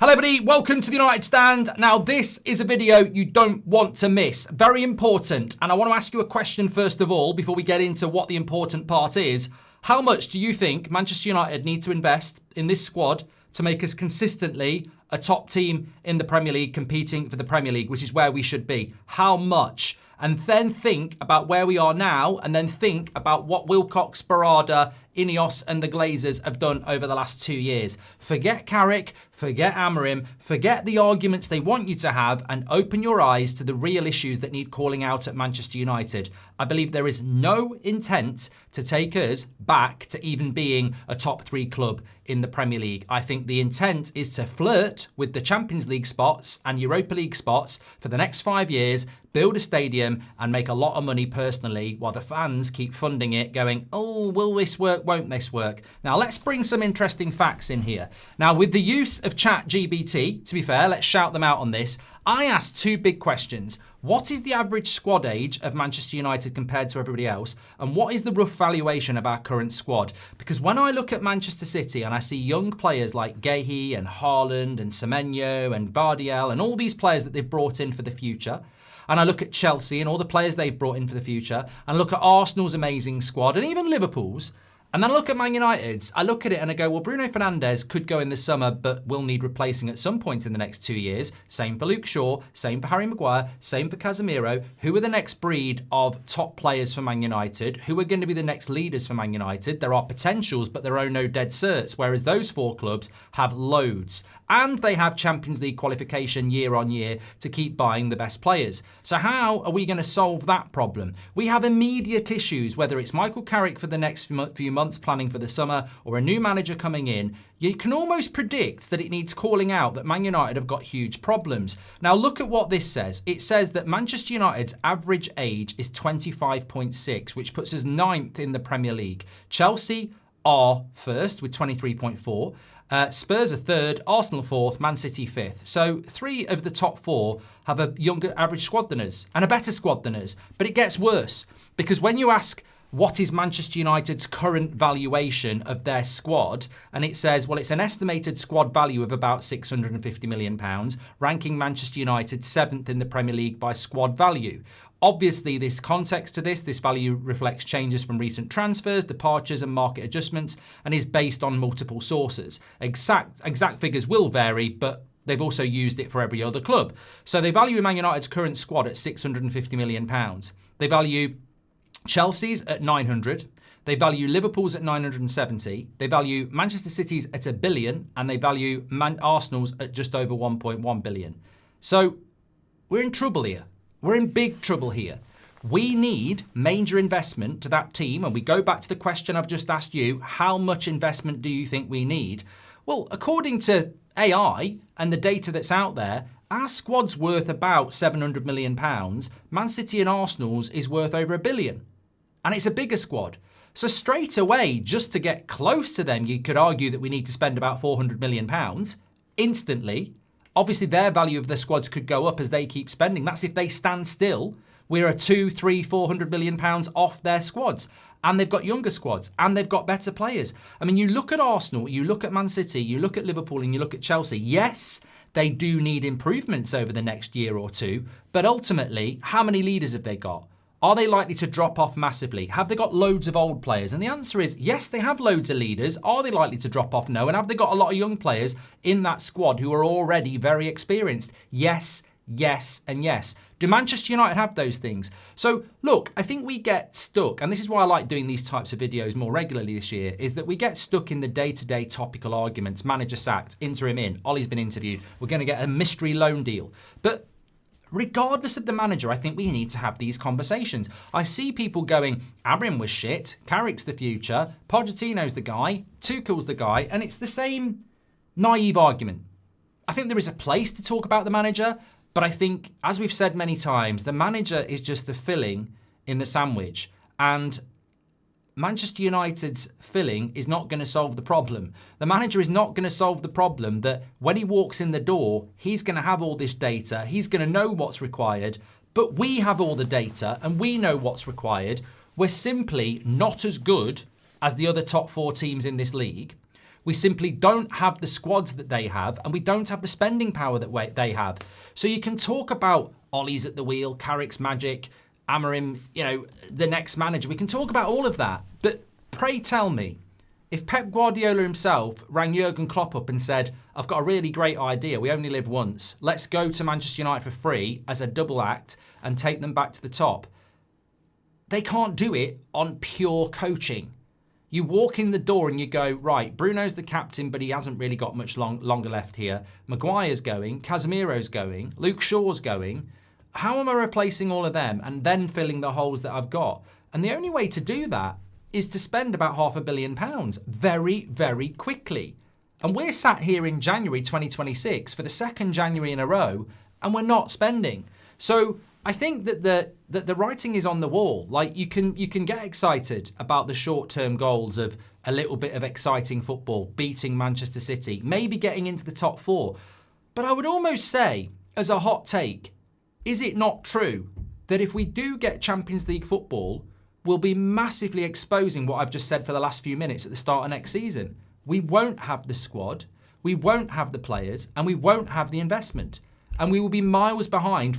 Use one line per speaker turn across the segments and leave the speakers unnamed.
Hello everybody, welcome to the United Stand. Now this is a video you don't want to miss. Very important, and I want to ask you a question first of all before we get into what the important part is. How much do you think Manchester United need to invest in this squad to make us consistently a top team in the Premier League, competing for the Premier League, which is where we should be? How much? And then think about where we are now, and then think about what Wilcox, Barada, INEOS and the Glazers have done over the last 2 years. Forget Carrick, forget Amorim, forget the arguments they want you to have, and open your eyes to the real issues that need calling out at Manchester United. I believe there is no intent to take us back to even being a top 3 club in the Premier League. I think the intent is to flirt with the Champions League spots and Europa League spots for the next 5 years, build a stadium and make a lot of money personally, while the fans keep funding it going, oh, will this work, won't this work? Now let's bring some interesting facts in here. Now with the use of ChatGPT, to be fair, let's shout them out on this. I asked 2 big questions. What is the average squad age of Manchester United compared to everybody else? And what is the rough valuation of our current squad? Because when I look at Manchester City and I see young players like Guehi and Haaland and Semenyo and Vardiel and all these players that they've brought in for the future, and I look at Chelsea and all the players they've brought in for the future, and I look at Arsenal's amazing squad and even Liverpool's, and then I look at Man United's, I look at it and I go, well, Bruno Fernandes could go in the summer, but will need replacing at some point in the next 2 years. Same for Luke Shaw, same for Harry Maguire, same for Casemiro. Who are the next breed of top players for Man United? Who are going to be the next leaders for Man United? There are potentials, but there are no dead certs, whereas those 4 clubs have loads. And they have Champions League qualification year on year to keep buying the best players. So how are we going to solve that problem? We have immediate issues, whether it's Michael Carrick for the next few months planning for the summer or a new manager coming in. You can almost predict that it needs calling out that Man United have got huge problems. Now look at what this says. It says that Manchester United's average age is 25.6, which puts us 9th in the Premier League. Chelsea are first with 23.4. Spurs are 3rd, Arsenal 4th, Man City 5th. So 3 of the top 4 have a younger average squad than us and a better squad than us. But it gets worse, because when you ask what is Manchester United's current valuation of their squad, and it says, well, it's an estimated squad value of about £650 million, ranking Manchester United 7th in the Premier League by squad value. Obviously, this context to this value reflects changes from recent transfers, departures and market adjustments, and is based on multiple sources. Exact figures will vary, but they've also used it for every other club. So they value Man United's current squad at £650 million. They value Chelsea's at 900. They value Liverpool's at 970. They value Manchester City's at £1 billion, and they value Arsenal's at just over 1.1 billion. So we're in trouble here. We're in big trouble here. We need major investment to that team. And we go back to the question I've just asked you, how much investment do you think we need? Well, according to AI and the data that's out there, our squad's worth about £700 million. Man City and Arsenal's is worth over £1 billion. And it's a bigger squad. So straight away, just to get close to them, you could argue that we need to spend about £400 million instantly. Obviously, their value of their squads could go up as they keep spending. That's if they stand still. We're a 200, 300, £400 million off their squads. And they've got younger squads and they've got better players. I mean, you look at Arsenal, you look at Man City, you look at Liverpool and you look at Chelsea. Yes, they do need improvements over the next year or two. But ultimately, how many leaders have they got? Are they likely to drop off massively? Have they got loads of old players? And the answer is yes, they have loads of leaders. Are they likely to drop off? No. And have they got a lot of young players in that squad who are already very experienced? Yes, yes, and yes. Do Manchester United have those things? So look, I think we get stuck, and this is why I like doing these types of videos more regularly this year, is that we get stuck in the day-to-day topical arguments. Manager sacked, interim in, Ollie's been interviewed, we're going to get a mystery loan deal. But regardless of the manager, I think we need to have these conversations. I see people going, Amorim was shit, Carrick's the future, Pochettino's the guy, Tuchel's the guy, and it's the same naive argument. I think there is a place to talk about the manager, but I think, as we've said many times, the manager is just the filling in the sandwich. And Manchester United's filling is not going to solve the problem. The manager is not going to solve the problem that when he walks in the door, he's going to have all this data, he's going to know what's required, but we have all the data and we know what's required. We're simply not as good as the other top 4 teams in this league. We simply don't have the squads that they have, and we don't have the spending power that they have. So you can talk about Ollie's at the wheel, Carrick's magic, Amorim, the next manager. We can talk about all of that. But pray tell me, if Pep Guardiola himself rang Jurgen Klopp up and said, I've got a really great idea, we only live once, let's go to Manchester United for free as a double act and take them back to the top. They can't do it on pure coaching. You walk in the door and you go, right, Bruno's the captain, but he hasn't really got much longer left here. Maguire's going, Casemiro's going, Luke Shaw's going. How am I replacing all of them and then filling the holes that I've got? And the only way to do that is to spend about £500 million very, very quickly. And we're sat here in January 2026 for the second January in a row, and we're not spending. So I think that the writing is on the wall. Like you can get excited about the short-term goals of a little bit of exciting football, beating Manchester City, maybe getting into the top four. But I would almost say, as a hot take, is it not true that if we do get Champions League football, we'll be massively exposing what I've just said for the last few minutes at the start of next season? We won't have the squad, we won't have the players, and we won't have the investment. And we will be miles behind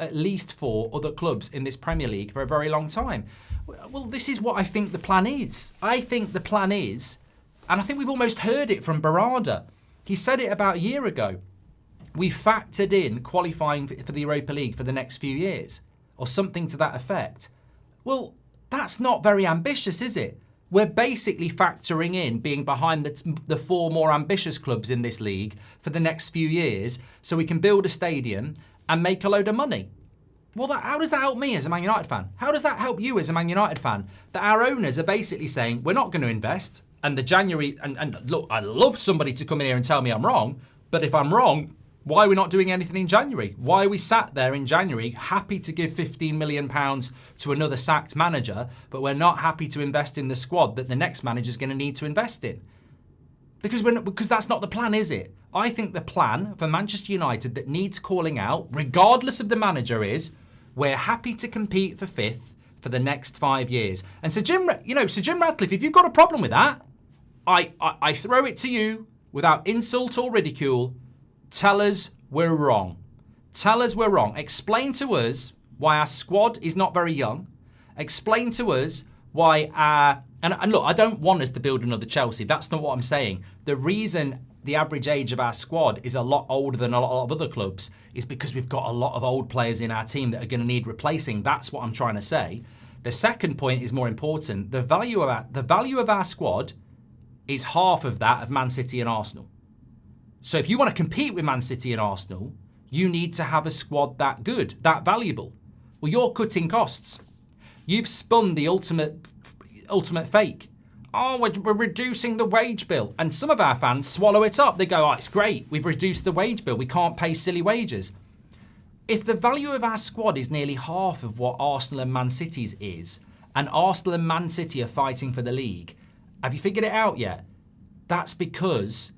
at least four other clubs in this Premier League for a very long time. Well, this is what I think the plan is. I think the plan is, and I think we've almost heard it from Barada. He said it about a year ago. We factored in qualifying for the Europa League for the next few years, or something to that effect. Well, that's not very ambitious, is it? We're basically factoring in being behind the four more ambitious clubs in this league for the next few years so we can build a stadium and make a load of money. Well, how does that help me as a Man United fan? How does that help you as a Man United fan? That our owners are basically saying, we're not going to invest. And the January, and look, I'd love somebody to come in here and tell me I'm wrong, but if I'm wrong, why are we not doing anything in January? Why are we sat there in January happy to give £15 million to another sacked manager, but we're not happy to invest in the squad that the next manager is going to need to invest in? Because that's not the plan, is it? I think the plan for Manchester United that needs calling out, regardless of the manager, is we're happy to compete for fifth for the next 5 years. And Sir Jim Ratcliffe, if you've got a problem with that, I throw it to you without insult or ridicule. Tell us we're wrong. Tell us we're wrong. Explain to us why our squad is not very young. Explain to us why and look, I don't want us to build another Chelsea. That's not what I'm saying. The reason the average age of our squad is a lot older than a lot of other clubs is because we've got a lot of old players in our team that are going to need replacing. That's what I'm trying to say. The second point is more important. The value of our squad is half of that of Man City and Arsenal. So if you want to compete with Man City and Arsenal, you need to have a squad that good, that valuable. Well, you're cutting costs. You've spun the ultimate fake. Oh, we're reducing the wage bill. And some of our fans swallow it up. They go, oh, it's great. We've reduced the wage bill. We can't pay silly wages. If the value of our squad is nearly half of what Arsenal and Man City's is, and Arsenal and Man City are fighting for the league, have you figured it out yet? That's because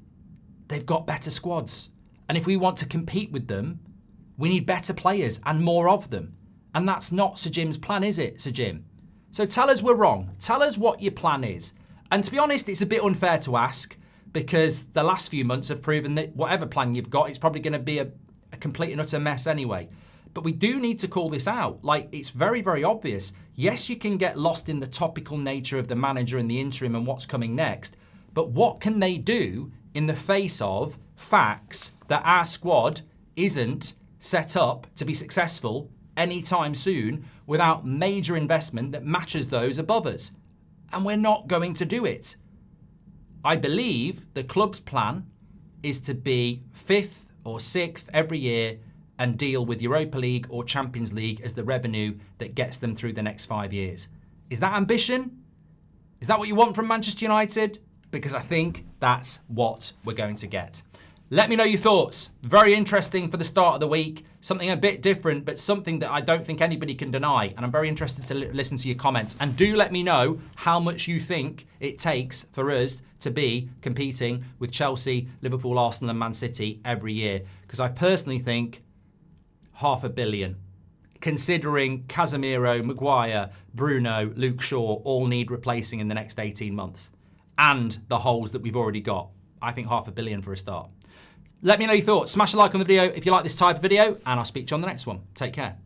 they've got better squads. And if we want to compete with them, we need better players and more of them. And that's not Sir Jim's plan, is it, Sir Jim? So tell us we're wrong. Tell us what your plan is. And to be honest, it's a bit unfair to ask because the last few months have proven that whatever plan you've got, it's probably going to be a complete and utter mess anyway. But we do need to call this out. Like, it's very, very obvious. Yes, you can get lost in the topical nature of the manager and the interim and what's coming next. But what can they do in the face of facts that our squad isn't set up to be successful anytime soon without major investment that matches those above us? And we're not going to do it. I believe the club's plan is to be 5th or 6th every year and deal with Europa League or Champions League as the revenue that gets them through the next 5 years. Is that ambition? Is that what you want from Manchester United? Because I think that's what we're going to get. Let me know your thoughts. Very interesting for the start of the week. Something a bit different, but something that I don't think anybody can deny. And I'm very interested to listen to your comments. And do let me know how much you think it takes for us to be competing with Chelsea, Liverpool, Arsenal and Man City every year. Because I personally think £500 million. Considering Casemiro, Maguire, Bruno, Luke Shaw all need replacing in the next 18 months. and the holes that we've already got. I think £500 million for a start. Let me know your thoughts. Smash a like on the video if you like this type of video, and I'll speak to you on the next one. Take care.